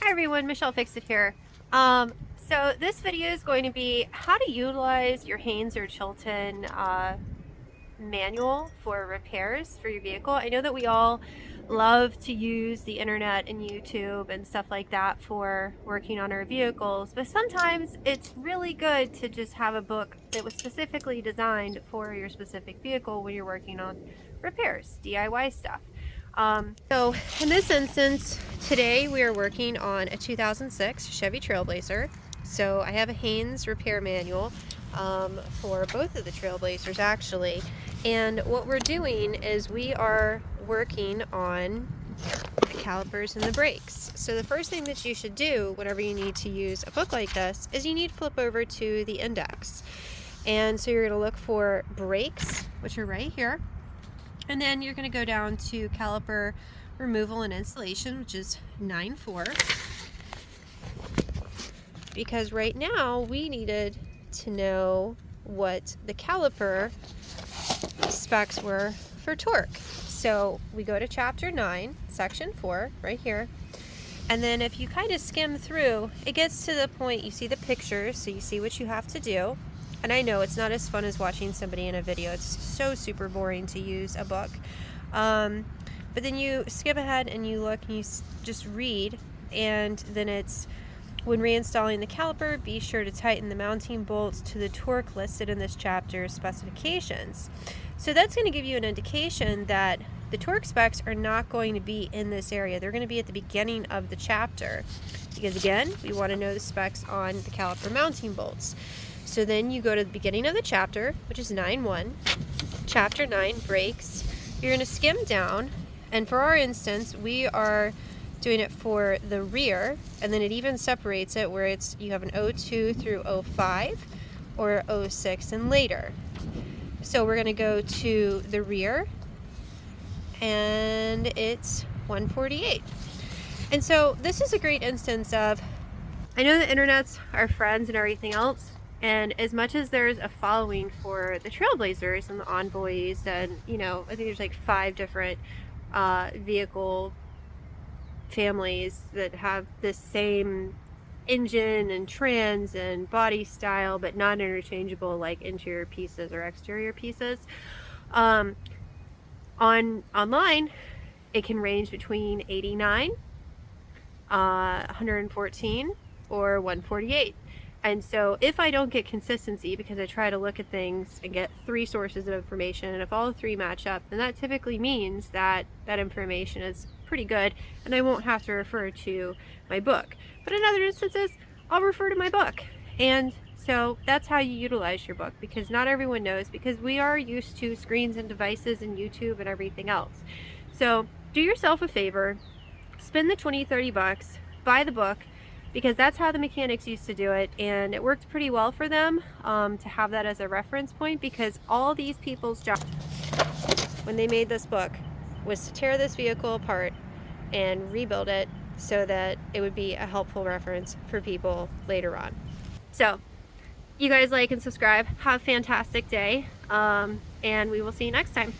Hi everyone, Michelle Fix It here. So this video is going to be how to utilize your Haynes or Chilton manual for repairs for your vehicle. I know that we all love to use the internet and YouTube and stuff like that for working on our vehicles, but sometimes it's really good to just have a book that was specifically designed for your specific vehicle when you're working on repairs, DIY stuff. So in this instance, today we are working on a 2006 Chevy Trailblazer. So I have a Haynes repair manual for both of the Trailblazers actually. And what we're doing is we are working on the calipers and the brakes. So the first thing that you should do whenever you need to use a book like this is you need to flip over to the index. And so you're going to look for brakes, which are right here. And then you're going to go down to caliper removal and installation, which is 9.4. Because right now we needed to know what the caliper specs were for torque. So we go to chapter 9, section 4, right here. And then if you kind of skim through, it gets to the point you see the pictures, so you see what you have to do. And I know it's not as fun as watching somebody in a video. It's so super boring to use a book. But then you skip ahead and you look and you just read. And then it's, when reinstalling the caliper, be sure to tighten the mounting bolts to the torque listed in this chapter's specifications. So that's going to give you an indication that the torque specs are not going to be in this area. They're going to be at the beginning of the chapter. Because again, we want to know the specs on the caliper mounting bolts. So then you go to the beginning of the chapter, which is 9.1, chapter 9, brakes. You're going to skim down, and for our instance, we are doing it for the rear, and then it even separates it where it's you have an 02 through 05 or 06 and later. So we're going to go to the rear, and it's 148. And so this is a great instance of, I know the internet's our friends and everything else, and as much as there's a following for the Trailblazers and the Envoys, and you know, I think there's like 5 different vehicle families that have the same engine and trans and body style, but not interchangeable like interior pieces or exterior pieces. Online, it can range between 89, 114, or 148. And so if I don't get consistency, because I try to look at things and get 3 sources of information, and if all 3 match up, then that typically means that that information is pretty good and I won't have to refer to my book. But in other instances, I'll refer to my book. And so that's how you utilize your book, because not everyone knows, because we are used to screens and devices and YouTube and everything else. So do yourself a favor, spend the 20-30 bucks, buy the book, because that's how the mechanics used to do it, and it worked pretty well for them to have that as a reference point, because all these people's job when they made this book was to tear this vehicle apart and rebuild it so that it would be a helpful reference for people later on. So you guys like and subscribe, have a fantastic day, and we will see you next time.